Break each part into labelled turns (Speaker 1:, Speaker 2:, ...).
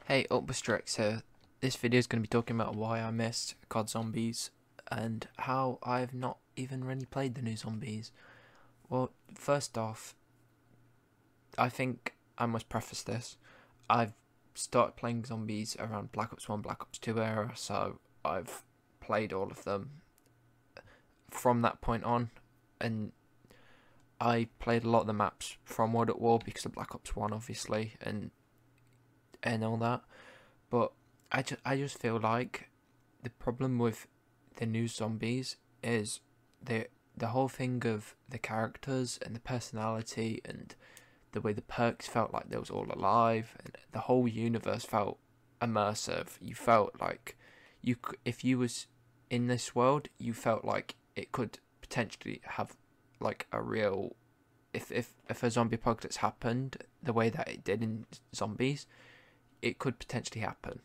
Speaker 1: Hey, Retrospective here. This video is going to be talking about why I missed COD Zombies and how I've not even really played the new Zombies. Well, first off, I think I must preface this. I've started playing Zombies around Black Ops 1, Black Ops 2 era, so I've played all of them from that point on, and I played a lot of the maps from World at War because of Black Ops 1, obviously, and all that. But I just feel like the problem with the new Zombies is the whole thing of the characters and the personality and the way the perks felt like they was all alive, and the whole universe felt immersive. You felt like if you was in this world, you felt like it could potentially have like a real if a zombie apocalypse happened the way that it did in Zombies, it could potentially happen.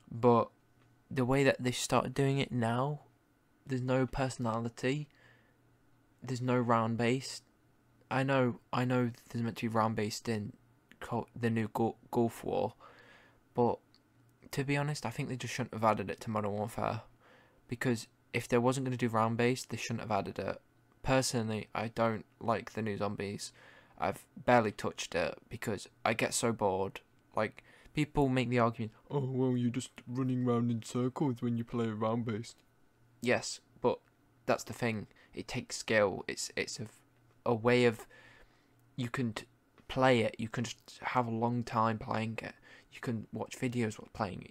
Speaker 1: But the way that they started doing it now, there's no personality, there's no round based. I know there's meant to be round based in the new Gulf War, but to be honest, I think they just shouldn't have added it to Modern Warfare, because if they wasn't going to do round based, they shouldn't have added it. Personally, I don't like the new Zombies. I've barely touched it because I get so bored. Like, people make the argument, oh, well, you're just running around in circles when you play round based. Yes, but that's the thing. It takes skill. It's a way of, you can play it. You can just have a long time playing it. You can watch videos while playing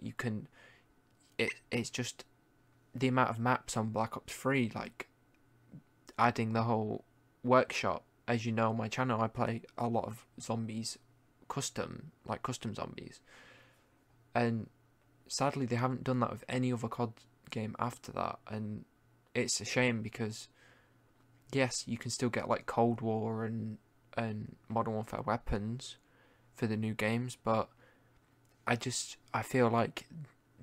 Speaker 1: it. It's just the amount of maps on Black Ops 3, like adding the whole workshop. As you know, on my channel, I play a lot of zombies, custom zombies, and sadly they haven't done that with any other COD game after that, and it's a shame because yes, you can still get like Cold War and Modern Warfare weapons for the new games, but I feel like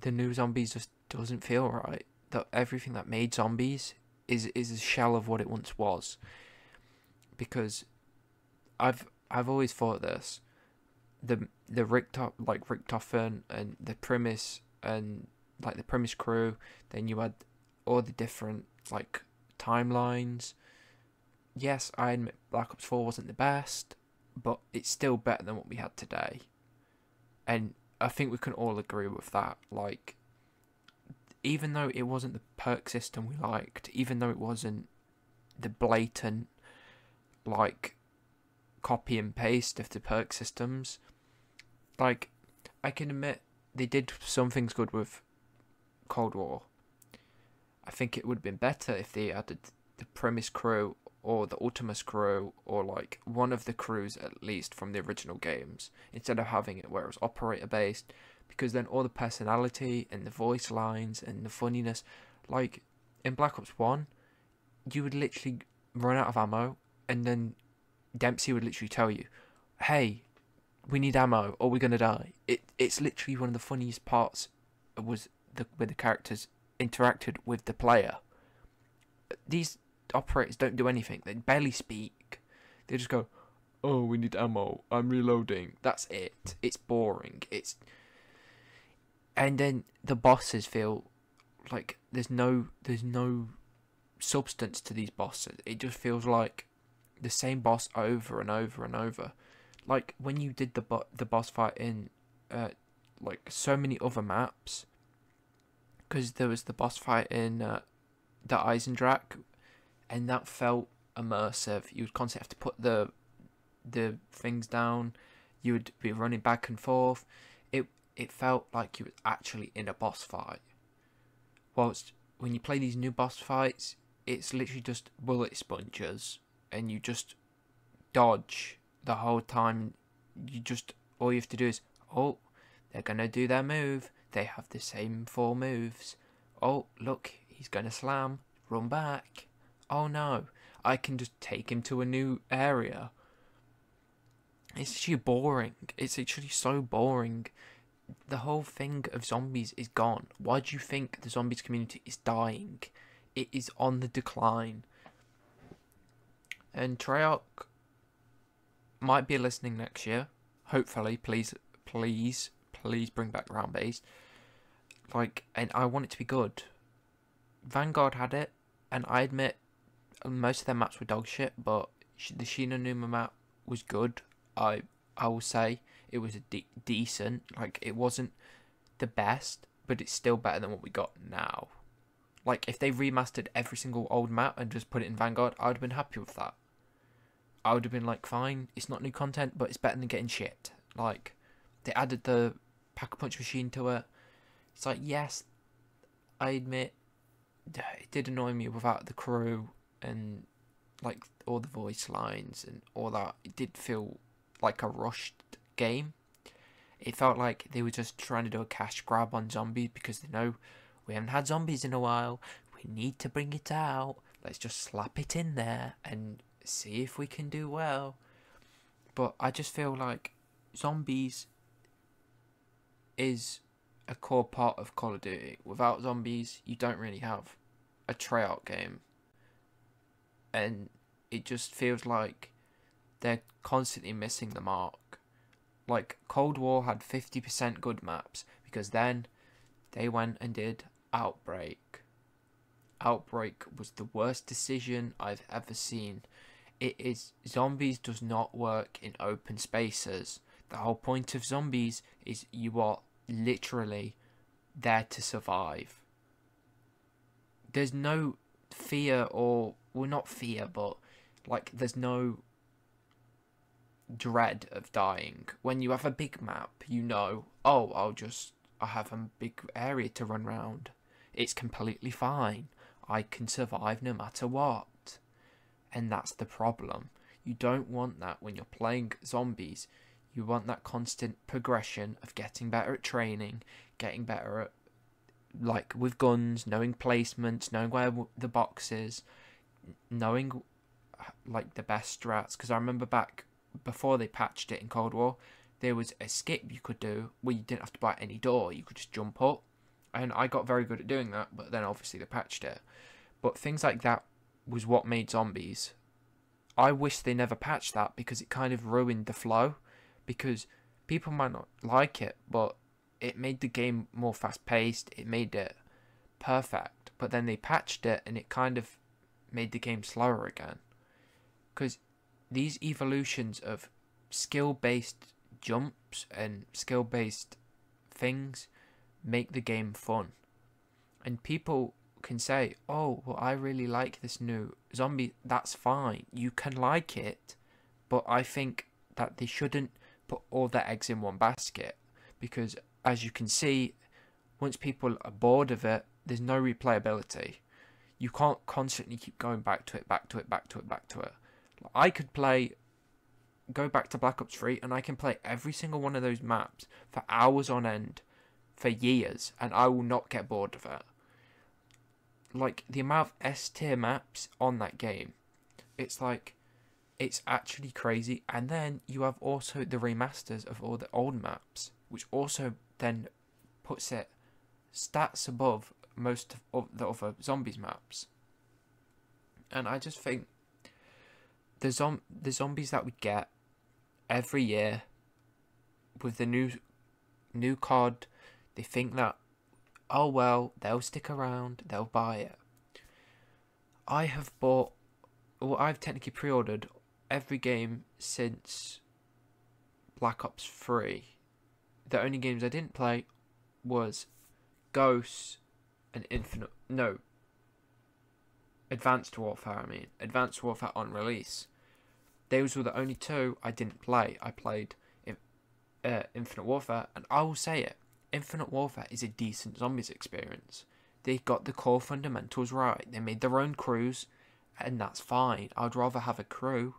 Speaker 1: the new Zombies just doesn't feel right. That everything that made Zombies is a shell of what it once was. Because I've always thought this, the Richtofen and the premise and like the premise crew, then you had all the different like timelines. Yes, I admit Black Ops 4 wasn't the best, but it's still better than what we had today. And I think we can all agree with that. Like, even though it wasn't the perk system we liked, even though it wasn't the blatant like copy and paste of the perk systems, like, I can admit they did some things good with Cold War. I think it would have been better if they added the premise crew or the Ultimus crew, or like one of the crews at least from the original games, instead of having it where it was operator based, because then all the personality and the voice lines and the funniness, like in Black Ops 1, you would literally run out of ammo, and then Dempsey would literally tell you, hey, we need ammo or we're gonna die. It's literally one of the funniest parts was where the characters interacted with the player. These operators don't do anything. They barely speak. They just go, oh, we need ammo, I'm reloading. That's it. It's boring. And then the bosses feel like there's no substance to these bosses. It just feels like the same boss over and over and over. Like when you did the boss fight in like so many other maps, because there was the boss fight in the Eisendrache, and that felt immersive. You would constantly have to put the things down. You would be running back and forth. It felt like you were actually in a boss fight. Whilst when you play these new boss fights, it's literally just bullet sponges, and you just dodge the whole time. All you have to do is, oh, they're gonna do their move. They have the same 4 moves. Oh, look, he's gonna slam. Run back. Oh no, I can just take him to a new area. It's actually boring. It's actually so boring. The whole thing of zombies is gone. Why do you think the zombies community is dying? It is on the decline. And Treyarch might be listening next year. Hopefully, please please bring back round based. Like, and I want it to be good. Vanguard had it, and I admit most of their maps were dog shit, but the Shinonuma map was good. I will say it was a decent. Like, it wasn't the best, but it's still better than what we got now. Like, if they remastered every single old map and just put it in Vanguard, I would have been happy with that. I would have been like, fine, it's not new content, but it's better than getting shit. Like, they added the Pack-a-Punch machine to it. It's like, yes, I admit, it did annoy me without the crew and, like, all the voice lines and all that. It did feel like a rushed game. It felt like they were just trying to do a cash grab on zombies because they know we haven't had zombies in a while. We need to bring it out. Let's just slap it in there and see if we can do well. But I just feel like zombies is a core part of Call of Duty. Without zombies, you don't really have a tryout game. And it just feels like they're constantly missing the mark. Like, Cold War had 50% good maps, because then they went and did Outbreak. Outbreak was the worst decision I've ever seen. Zombies does not work in open spaces. The whole point of zombies is you are literally there to survive. There's no fear well, not fear, but, like, there's no dread of dying. When you have a big map, you know, oh, I have a big area to run around. It's completely fine. I can survive no matter what. And that's the problem. You don't want that when you're playing zombies. You want that constant progression of getting better at training, getting better at, like, with guns, knowing placements, knowing where the box is, knowing, like, the best strats. Because I remember back before they patched it in Cold War, there was a skip you could do where you didn't have to buy any door, you could just jump up, and I got very good at doing that, but then obviously they patched it. But things like that was what made zombies. I wish they never patched that, because it kind of ruined the flow, because people might not like it, but it made the game more fast paced, it made it perfect, but then they patched it and it kind of made the game slower again. Because these evolutions of skill-based jumps and skill-based things make the game fun. And people can say, oh, well, I really like this new zombie. That's fine. You can like it, but I think that they shouldn't put all their eggs in one basket. Because, as you can see, once people are bored of it, there's no replayability. You can't constantly keep going back to it, back to it, back to it, back to it. I could go back to Black Ops 3 and I can play every single one of those maps for hours on end, for years, and I will not get bored of it. Like, the amount of S tier maps on that game, it's like, it's actually crazy. And then you have also the remasters of all the old maps, which also then puts it stats above most of the other zombies maps. And I just think the zombies that we get every year with the new COD, they think that, oh well, they'll stick around, they'll buy it. I've technically pre-ordered every game since Black Ops 3. The only games I didn't play was Ghosts and Advanced Warfare, Advanced Warfare on release. Those were the only two I didn't play. I played Infinite Warfare, and I will say it, Infinite Warfare is a decent zombies experience. They got the core fundamentals right. They made their own crews, and that's fine. I'd rather have a crew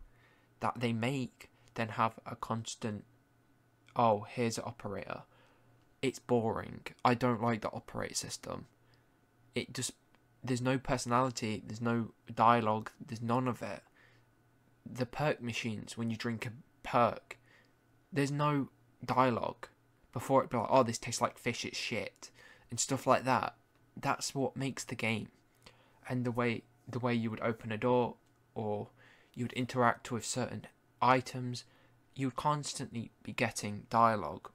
Speaker 1: that they make than have a constant, oh, here's an operator. It's boring. I don't like the operator system. There's no personality, there's no dialogue, there's none of it. The perk machines, when you drink a perk, there's no dialogue. Before it'd be like, oh, this tastes like fish, it's shit, and stuff like that. That's what makes the game. And the way you would open a door, or you would interact with certain items, you would constantly be getting dialogue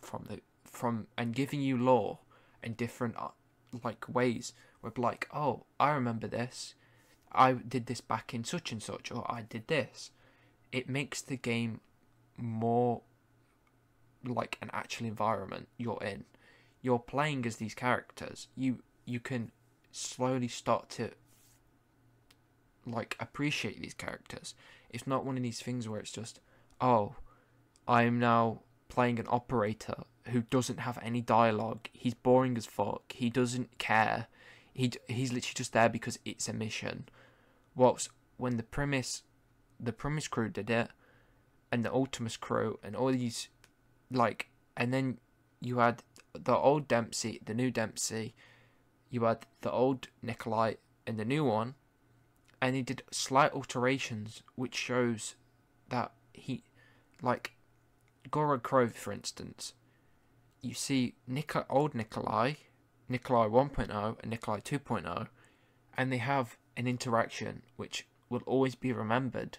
Speaker 1: from and giving you lore in different like ways. With like, oh, I remember this. I did this back in such and such, or I did this. It makes the game more like an actual environment you're in. You're playing as these characters. You can slowly start to like appreciate these characters. It's not one of these things where it's just, oh, I am now playing an operator who doesn't have any dialogue. He's boring as fuck. He doesn't care. He's literally just there because it's a mission. Whilst when the premise crew did it, and the Ultimus crew, and all these, like, and then you had the old Dempsey, the new Dempsey, you had the old Nikolai and the new one, and he did slight alterations, which shows that he, like, Gorod Krov, for instance, you see old Nikolai 1.0 and Nikolai 2.0, and they have an interaction which will always be remembered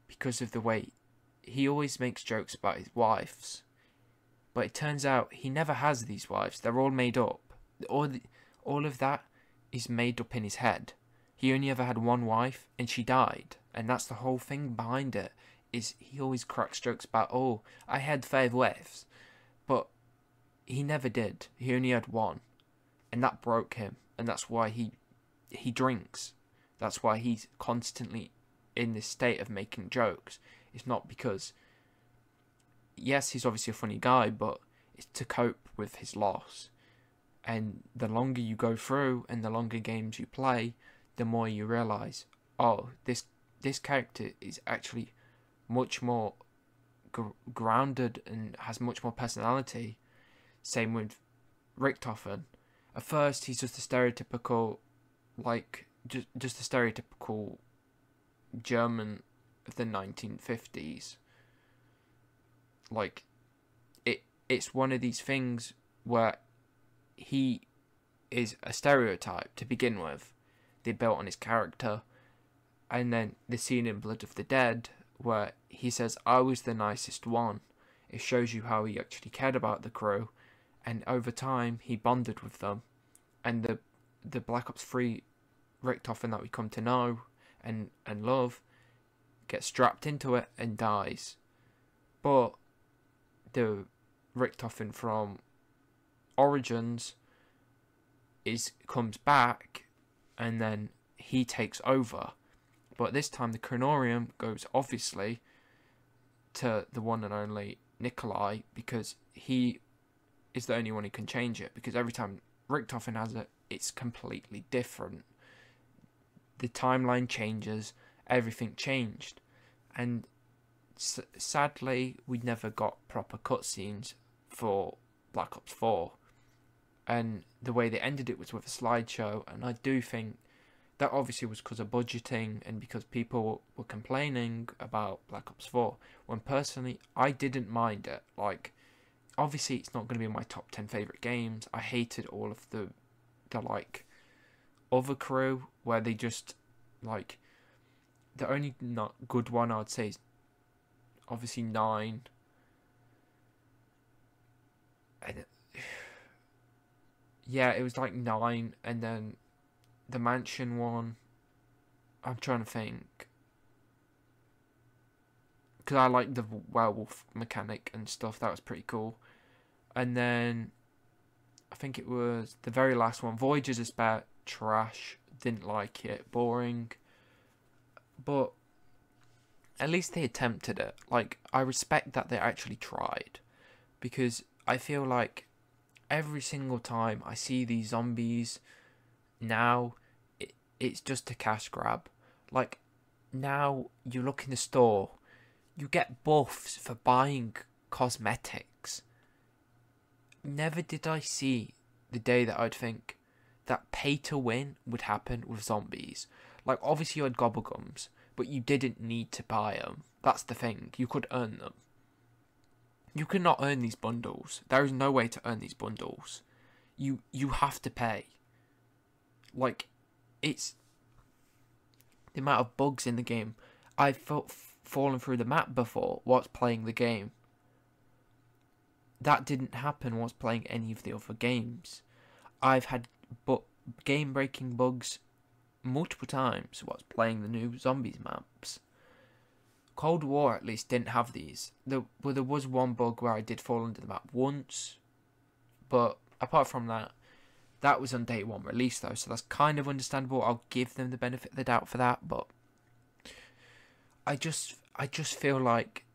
Speaker 1: because of the way he always makes jokes about his wives. But it turns out he never has these wives. They're all made up. All of that is made up in his head. He only ever had one wife, and she died. And that's the whole thing behind it, is he always cracks jokes about, oh, I had 5 wives. But he never did. He only had one. And that broke him. And that's why he drinks. That's why he's constantly in this state of making jokes. It's not because, yes, he's obviously a funny guy, but it's to cope with his loss. And the longer you go through and the longer games you play, the more you realise, oh, this character is actually much more grounded and has much more personality. Same with Richtofen. At first, he's just a stereotypical, like, just a stereotypical German of the 1950s. Like, it's one of these things where he is a stereotype to begin with. They built on his character, and then the scene in Blood of the Dead where he says, I was the nicest one. It shows you how he actually cared about the crew, and over time he bonded with them. And the Black Ops 3 Richtofen that we come to know and love gets strapped into it and dies. But the Richtofen from Origins comes back, and then he takes over. But this time the Chronorium goes obviously to the one and only Nikolai, because he is the only one who can change it. Because every time Richtofen has it, it's completely different. The timeline changes, everything changed, and sadly we never got proper cutscenes for Black Ops 4, and the way they ended it was with a slideshow, and I do think that obviously was because of budgeting and because people were complaining about Black Ops 4, when personally I didn't mind it. Like, obviously it's not going to be in my top 10 favourite games. I hated all of the like other crew where they just, like, the only not good one I would say is obviously 9. And yeah, it was like 9, and then the mansion one, I'm trying to think, because I like the werewolf mechanic and stuff. That was pretty cool. And then I think it was the very last one, Voyager's is about trash. Didn't like it, boring. But at least they attempted it. Like, I respect that they actually tried, because I feel like every single time I see these zombies now, it's just a cash grab. Like, now you look in the store, you get buffs for buying cosmetics. Never did I see the day that I'd think that pay to win would happen with zombies. Like, obviously you had gobblegums, but you didn't need to buy them. That's the thing. You could earn them. You cannot earn these bundles. There is no way to earn these bundles. You have to pay. Like, it's the amount of bugs in the game. I've fallen through the map before whilst playing the game. that didn't happen whilst playing any of the other games. I've had game-breaking bugs multiple times whilst playing the new zombies maps. Cold War at least didn't have these. There was one bug where I did fall under the map once, but apart from that, that was on day one release though, so that's kind of understandable. I'll give them the benefit of the doubt for that, but I just feel like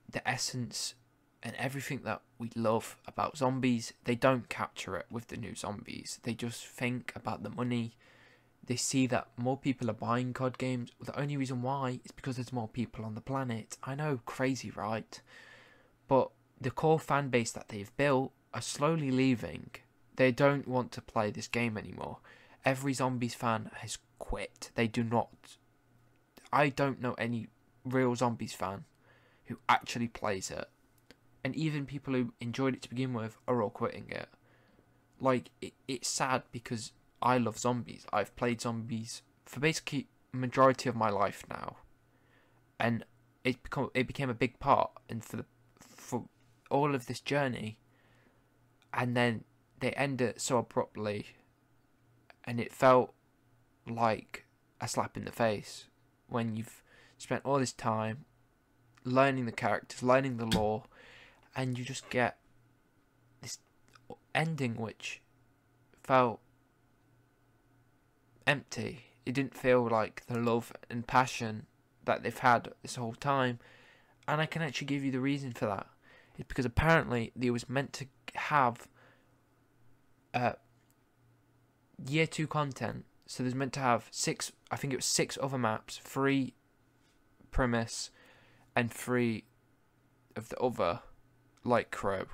Speaker 1: the essence and everything that we love about zombies, they don't capture it with the new zombies. They just think about the money. They see that more people are buying COD games. The only reason why is because there's more people on the planet. I know, crazy, right? But the core fan base that they've built are slowly leaving. They don't want to play this game anymore. Every zombies fan has quit. They do not. I don't know any real zombies fan who actually plays it. And even people who enjoyed it to begin with are all quitting it. Like, it's sad because I love zombies. I've played zombies for basically majority of my life now, and it became a big part. And for all of this journey, and then they end it so abruptly, and it felt like a slap in the face when you've spent all this time learning the characters, learning the lore, and you just get this ending which felt empty. It didn't feel like the love and passion that they've had this whole time, and I can actually give you the reason for that. It's because apparently they was meant to have year 2 content, so there's meant to have 6, I think it was 6 other maps, 3 premise and 3 of the other, like Crow,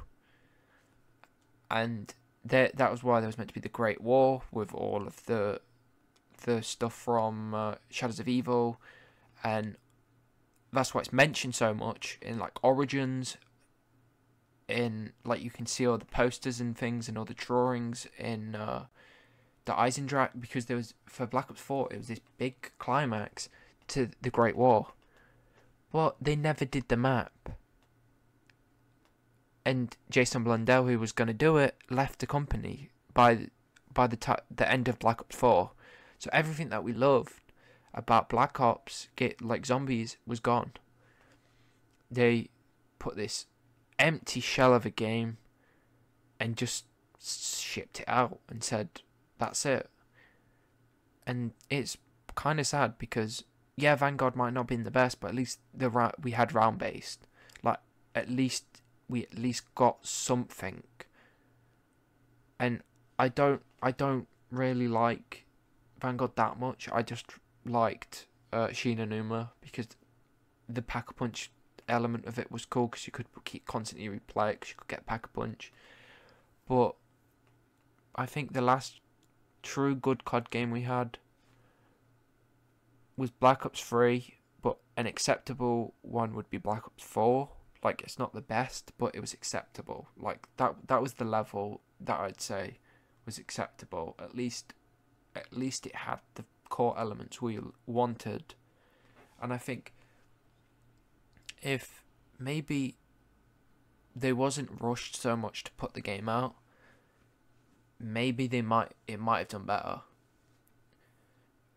Speaker 1: and that was why there was meant to be the Great War with all of the stuff from Shadows of Evil, and that's why it's mentioned so much in like Origins, in like you can see all the posters and things and all the drawings in the Eisendrache, because there was, for Black Ops 4, it was this big climax to the Great War, but they never did the map. And Jason Blundell, who was going to do it, left the company by the end of Black Ops 4. So everything that we loved about Black Ops, like zombies, was gone. They put this empty shell of a game and just shipped it out and said, that's it. And it's kind of sad because, yeah, Vanguard might not have been the best, but at least we had round-based. Like, we at least got something. And I don't really like Vanguard that much. I just liked Shinonuma because the Pack-a-Punch element of it was cool, because you could constantly replay it because you could get Pack-a-Punch. But I think the last true good COD game we had was Black Ops 3, but an acceptable one would be Black Ops 4. Like, it's not the best, but it was acceptable. Like, that was the level that I'd say was acceptable. At least it had the core elements we wanted. And I think if maybe they wasn't rushed so much to put the game out, maybe it might have done better.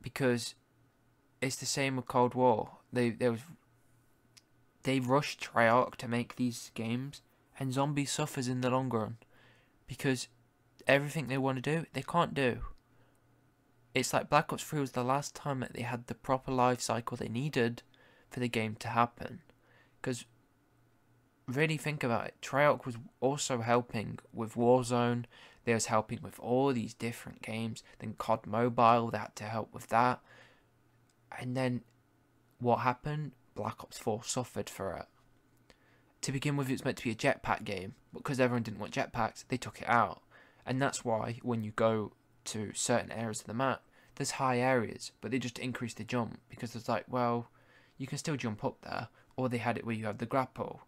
Speaker 1: Because it's the same with Cold War. They rushed Treyarch to make these games, and Zombie suffers in the long run because everything they want to do, they can't do. It's like Black Ops 3 was the last time that they had the proper life cycle they needed for the game to happen. Because, really think about it, Treyarch was also helping with Warzone, they was helping with all these different games, then COD Mobile, they had to help with that. And then, what happened? Black Ops 4 suffered for it. To begin with, it was meant to be a jetpack game, but because everyone didn't want jetpacks, they took it out. And that's why, when you go to certain areas of the map, there's high areas, but they just increased the jump, because it's like, well, you can still jump up there, or they had it where you have the grapple.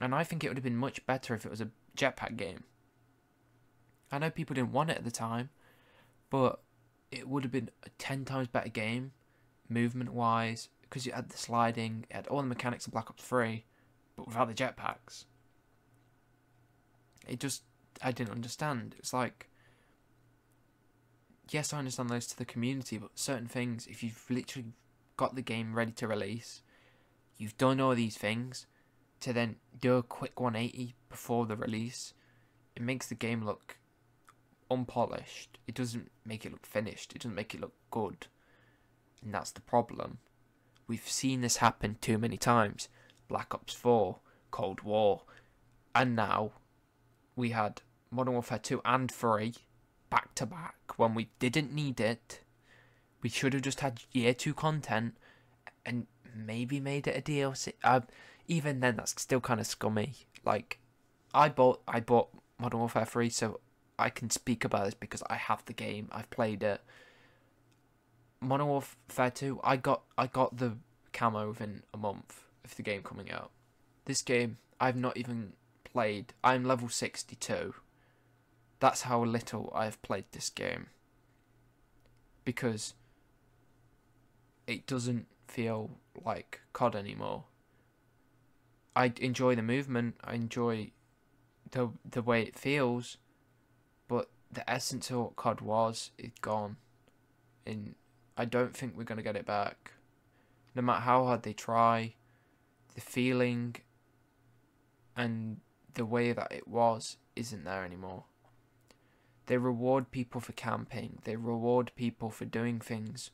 Speaker 1: And I think it would have been much better if it was a jetpack game. I know people didn't want it at the time, but it would have been a 10 times better game, movement-wise, because you had the sliding, it had all the mechanics of Black Ops 3, but without the jetpacks. I didn't understand. It's like, yes, I understand those to the community, but certain things, if you've literally got the game ready to release, you've done all these things, to then do a quick 180 before the release, it makes the game look unpolished. It doesn't make it look finished. It doesn't make it look good. And that's the problem. We've seen this happen too many times. Black Ops 4, Cold War, and now we had Modern Warfare 2 and 3 back to back when we didn't need it. We should have just had year 2 content and maybe made it a DLC. Even then, that's still kind of scummy. Like, I bought Modern Warfare 3, so I can speak about this because I have the game. I've played it. Modern Warfare 2, I got the camo within a month of the game coming out. This game, I've not even played. I'm level 62. That's how little I've played this game. Because it doesn't feel like COD anymore. I enjoy the movement. I enjoy the way it feels. But the essence of what COD was is gone. And I don't think we're going to get it back. No matter how hard they try, the feeling and the way that it was isn't there anymore. They reward people for camping. They reward people for doing things,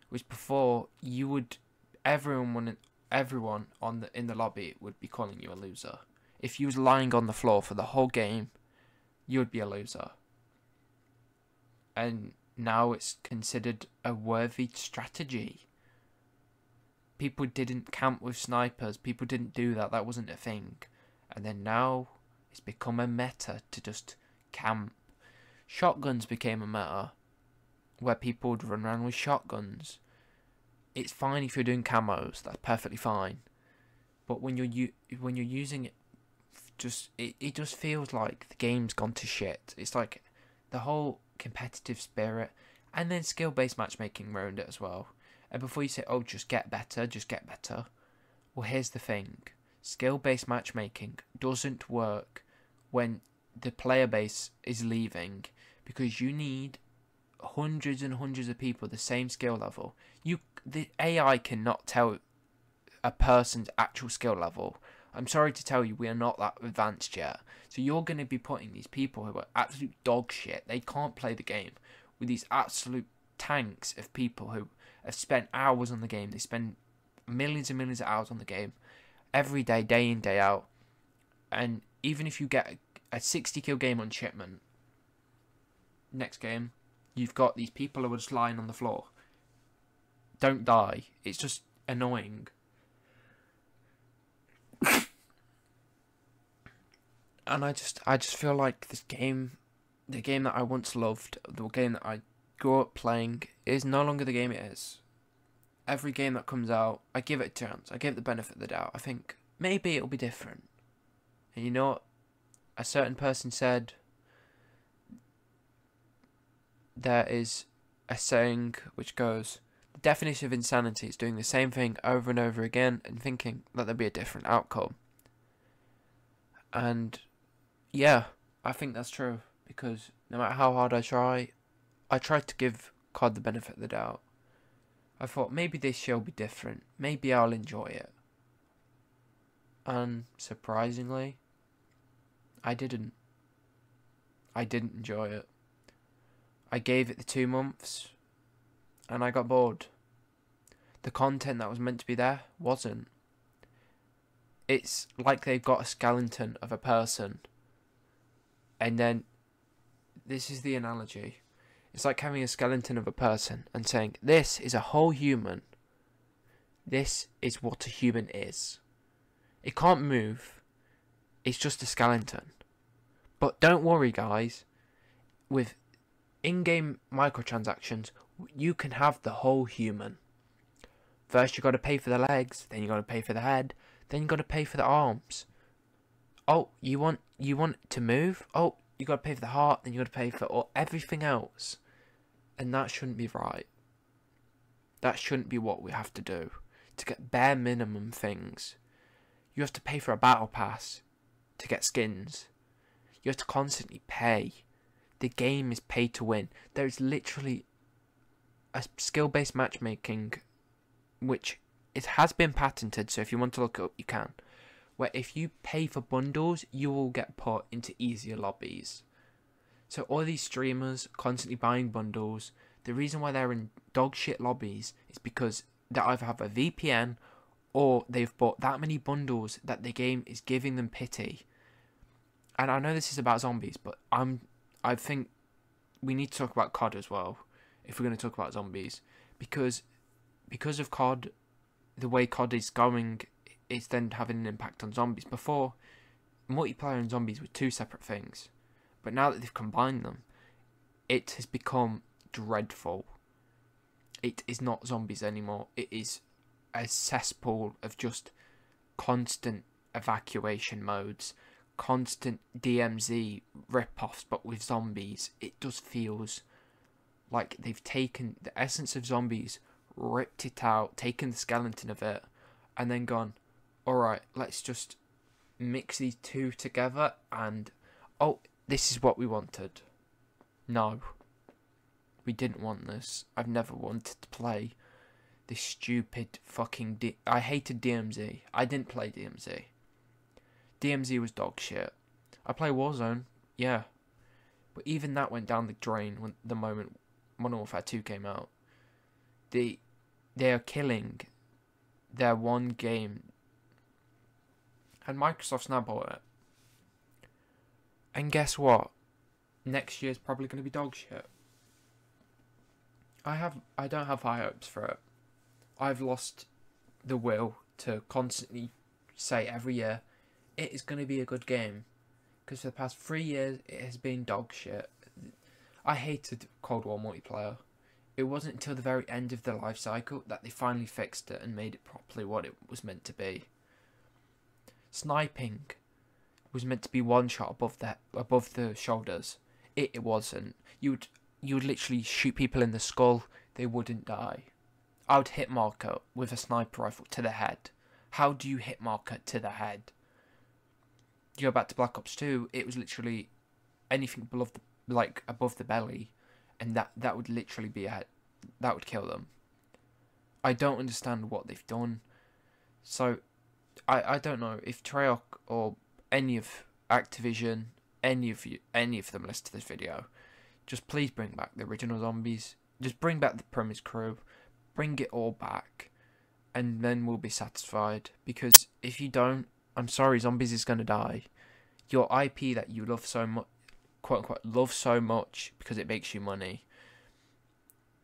Speaker 1: which before you would, everyone in the lobby would be calling you a loser. If you was lying on the floor for the whole game, you would be a loser. And now it's considered a worthy strategy. People didn't camp with snipers. People didn't do that. That wasn't a thing. And then now it's become a meta to just camp. Shotguns became a meta where people would run around with shotguns. It's fine if you're doing camos. That's perfectly fine. But when you're using it, it just feels like the game's gone to shit. It's like the whole competitive spirit and then skill-based matchmaking ruined it as well. And before you say, oh, just get better. Well, here's the thing. Skill-based matchmaking doesn't work when the player base is leaving, because you need hundreds and hundreds of people the same skill level. The AI cannot tell a person's actual skill level. I'm sorry to tell you, we are not that advanced yet. So you're going to be putting these people who are absolute dog shit, they can't play the game, with these absolute tanks of people who have spent hours on the game. They spend millions and millions of hours on the game every day, day in, day out. And even if you get a 60 kill game on shipment, next game, you've got these people who are just lying on the floor. Don't die. It's just annoying. And I just feel like this game, the game that I once loved, the game that I grew up playing, is no longer the game it is. Every game that comes out, I give it a chance. I give it the benefit of the doubt. I think maybe it'll be different. And you know what? A certain person said, there is a saying which goes, the definition of insanity is doing the same thing over and over again and thinking that there'll be a different outcome. And yeah, I think that's true, because no matter how hard I try to give COD the benefit of the doubt. I thought maybe this year will be different. Maybe I'll enjoy it. And surprisingly, I didn't. I didn't enjoy it. I gave it the 2 months and I got bored. The content that was meant to be there wasn't. It's like they've got a skeleton of a person, and then this is the analogy. It's like having a skeleton of a person and saying, this is a whole human. This is what a human is. It can't move. It's just a skeleton. But don't worry, guys. With in-game microtransactions, you can have the whole human. First you got to pay for the legs, then you got to pay for the head, then you got to pay for the arms. Oh, you want to move? Oh, you got to pay for the heart, then you got to pay for everything else. And that shouldn't be right. That shouldn't be what we have to do. To get bare minimum things, you have to pay for a battle pass to get skins. You have to constantly pay. The game is pay to win. There is literally a skill-based matchmaking, which it has been patented, so if you want to look it up, you can. Where if you pay for bundles, you will get put into easier lobbies. So all these streamers constantly buying bundles, the reason why they're in dog shit lobbies is because they either have a VPN or they've bought that many bundles that the game is giving them pity. And I know this is about zombies, but I think we need to talk about COD as well if we're going to talk about zombies, because of COD, the way COD is going, it's then having an impact on zombies. Before, multiplayer and zombies were two separate things, but now that they've combined them, it has become dreadful. It is not zombies anymore. It is a cesspool of just constant evacuation modes, constant DMZ rip-offs, but with zombies. It just feels like they've taken the essence of zombies, ripped it out, taken the skeleton of it, and then gone, alright, let's just mix these two together and, oh, this is what we wanted. No. We didn't want this. I've never wanted to play this stupid fucking I hated DMZ. I didn't play DMZ. DMZ was dog shit. I play Warzone, yeah. But even that went down the drain when the moment Modern Warfare 2 came out. They are killing their one game. And Microsoft's now bought it. And guess what? Next year's probably going to be dog shit. I don't have high hopes for it. I've lost the will to constantly say every year it is going to be a good game, because for the past 3 years it has been dog shit. I hated Cold War multiplayer. It wasn't until the very end of the life cycle that they finally fixed it and made it properly what it was meant to be. Sniping was meant to be one shot above the shoulders. It wasn't. You would literally shoot people in the skull, they wouldn't die. I would hit marker with a sniper rifle to the head. How do you hit marker to the head? You go back to Black Ops 2, it was literally anything above the belly, and that would literally be that would kill them. I don't understand what they've done. So I don't know if Treyarch or any of Activision, any of them listen to this video, just please bring back the original zombies. Just bring back the premise crew. Bring it all back. And then we'll be satisfied. Because if you don't, I'm sorry, zombies is going to die. Your IP that you love so much, quote unquote, love so much because it makes you money,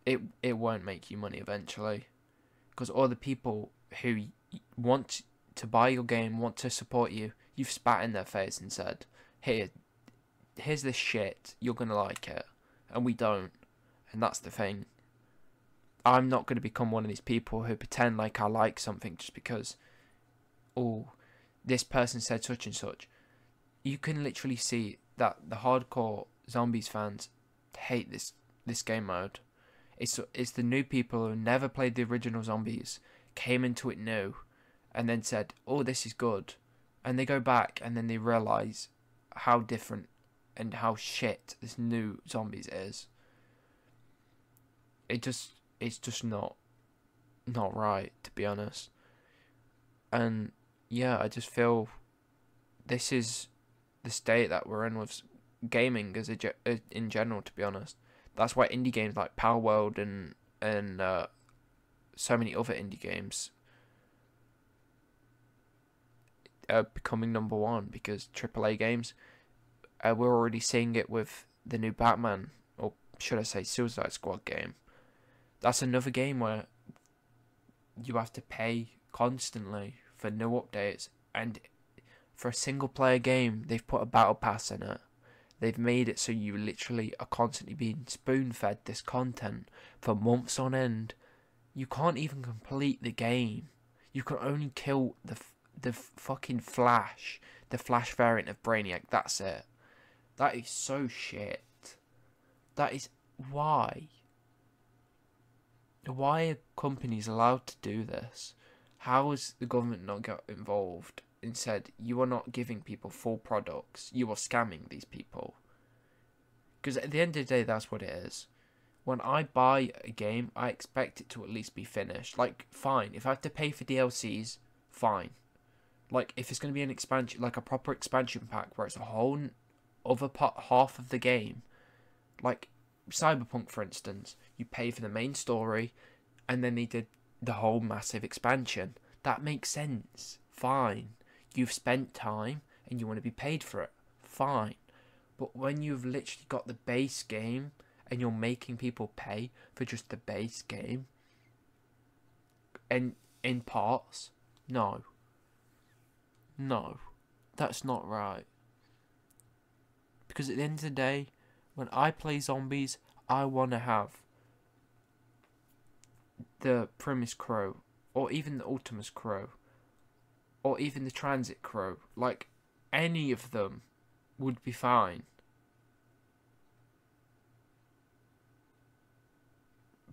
Speaker 1: it won't make you money eventually. Because all the people who want to buy your game, want to support you, you've spat in their face and said, here's this shit, you're going to like it. And we don't. And that's the thing. I'm not going to become one of these people who pretend like I like something just because, oh, this person said such and such. You can literally see that the hardcore zombies fans hate this game mode. It's the new people who never played the original zombies, came into it new, and then said, oh, this is good. And they go back and then they realise how different and how shit this new zombies is. It's just not right, to be honest. And yeah, I just feel this is the state that we're in with gaming in general, to be honest. That's why indie games like Power World and so many other indie games are becoming number one, because AAA games, we're already seeing it with the new Batman, or should I say Suicide Squad game. That's another game where you have to pay constantly for new updates, and for a single player game they've put a battle pass in it. They've made it so you literally are constantly being spoon fed this content for months on end. You can't even complete the game. You can only kill the fucking Flash, the Flash variant of Brainiac. That's it. That is so shit. That is why. Why are companies allowed to do this? How has the government not got involved? and said, you are not giving people full products. You are scamming these people. Because at the end of the day, that's what it is. When I buy a game, I expect it to at least be finished. Like, fine. If I have to pay for DLCs, fine. Like, if it's going to be an expansion, like a proper expansion pack where it's a whole other half of the game, like Cyberpunk, for instance, you pay for the main story, and then they did the whole massive expansion. That makes sense. Fine. You've spent time, and you want to be paid for it. Fine. But when you've literally got the base game, and you're making people pay for just the base game, and in parts, no. No. That's not right. Because at the end of the day, when I play zombies, I want to have the Primus Crow, or even the Ultimus Crow, or even the Transit Crow. Like, any of them would be fine.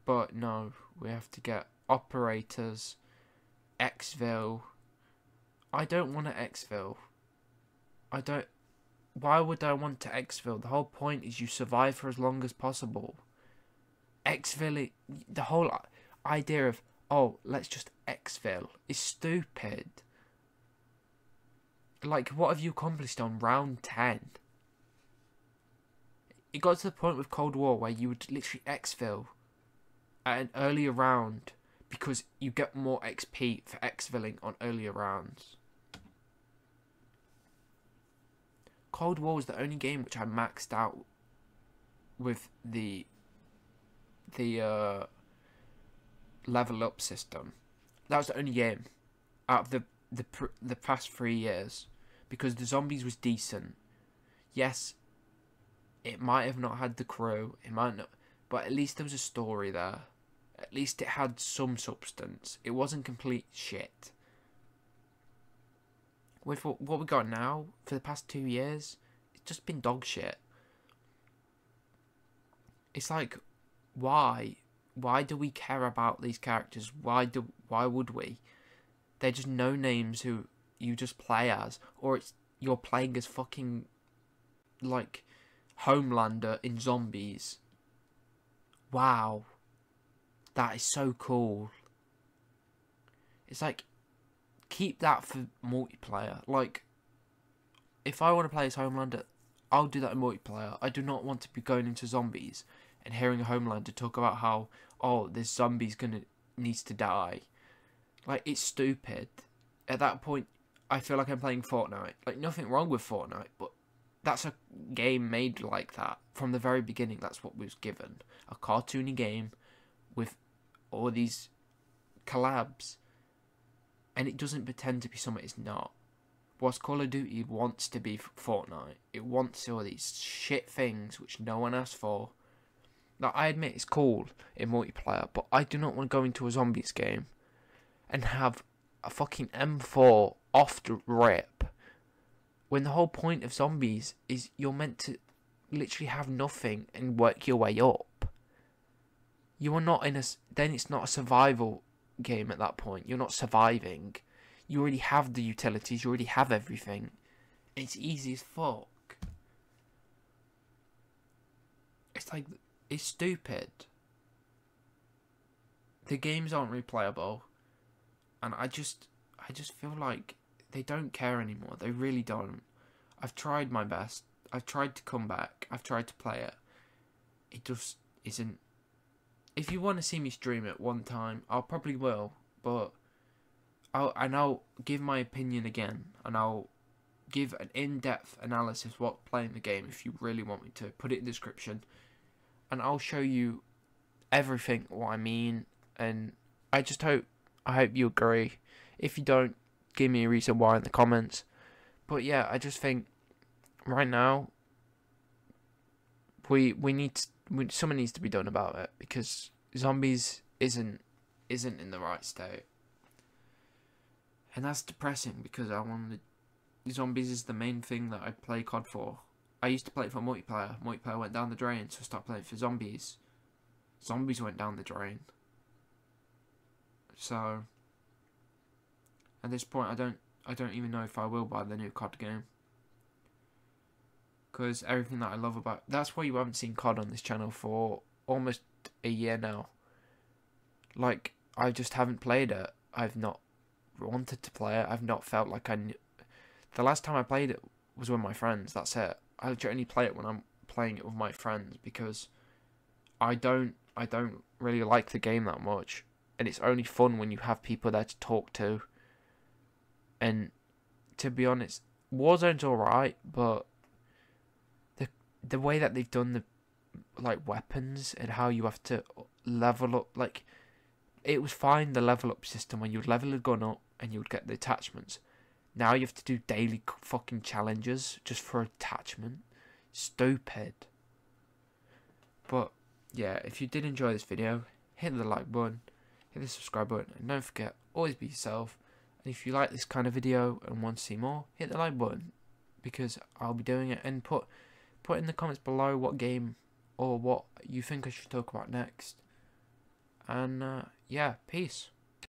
Speaker 1: But no, we have to get operators, exfil. I don't want to exfil. I don't. Why would I want to exfil? The whole point is you survive for as long as possible. Exfil, the whole idea of, oh, let's just exfil is stupid. Like, what have you accomplished on round 10? It got to the point with Cold War where you would literally exfil at an earlier round because you get more XP for exfilling on earlier rounds. Cold War was the only game which I maxed out with the level up system. That was the only game out of the past 3 years, because the zombies was decent. Yes, it might have not had the crew, it might not, but at least there was a story there. At least it had some substance. It wasn't complete shit. With what we got now, for the past 2 years, it's just been dog shit. It's like, why? Why do we care about these characters? Why would we? They're just no-names who you just play as. Or you're playing as fucking, like, Homelander in Zombies. Wow. That is so cool. It's like, keep that for multiplayer. Like, if I want to play as Homelander, I'll do that in multiplayer. I do not want to be going into Zombies and hearing a Homelander talk about how, oh, this zombie's needs to die. Like, it's stupid. At that point, I feel like I'm playing Fortnite. Like, nothing wrong with Fortnite, but that's a game made like that. From the very beginning, that's what was given. A cartoony game with all these collabs. And it doesn't pretend to be something it's not. Whilst Call of Duty wants to be Fortnite, it wants all these shit things which no one asked for. Now, I admit it's cool in multiplayer, but I do not want to go into a zombies game and have a fucking M4 off the rip, when the whole point of zombies is you're meant to literally have nothing and work your way up. You are not in a... Then it's not a survival game at that point. You're not surviving. You already have the utilities. You already have everything. It's easy as fuck. It's like... It's stupid. The games aren't replayable. And I just feel like they don't care anymore. They really don't. I've tried my best. I've tried to come back. I've tried to play it. It just isn't... If you want to see me stream it one time, I'll probably will. But I'll give my opinion again. And I'll give an in-depth analysis of what playing the game, if you really want me to. Put it in the description. And I'll show you everything, what I mean. And I hope you agree. If you don't, give me a reason why in the comments. But yeah, I just think right now something needs to be done about it, because zombies isn't in the right state. And that's depressing, because zombies is the main thing that I play COD for. I used to play it for multiplayer. Multiplayer went down the drain, so I started playing for zombies. Zombies went down the drain. So at this point, I don't even know if I will buy the new COD game. Because everything that I love about... That's why you haven't seen COD on this channel for almost a year now. Like, I just haven't played it. I've not wanted to play it. I've not felt like I... The last time I played it was with my friends. That's it. I only play it when I'm playing it with my friends because I don't really like the game that much. And it's only fun when you have people there to talk to. And to be honest, Warzone's alright, but the way that they've done the like weapons and how you have to level up, like, it was fine, the level up system when you would level a gun up and you would get the attachments. Now you have to do daily fucking challenges just for attachment. Stupid. But yeah, if you did enjoy this video, hit the like button, hit the subscribe button, and don't forget, always be yourself. And if you like this kind of video and want to see more, hit the like button, because I'll be doing it. And put in the comments below what game or what you think I should talk about next. And yeah, peace.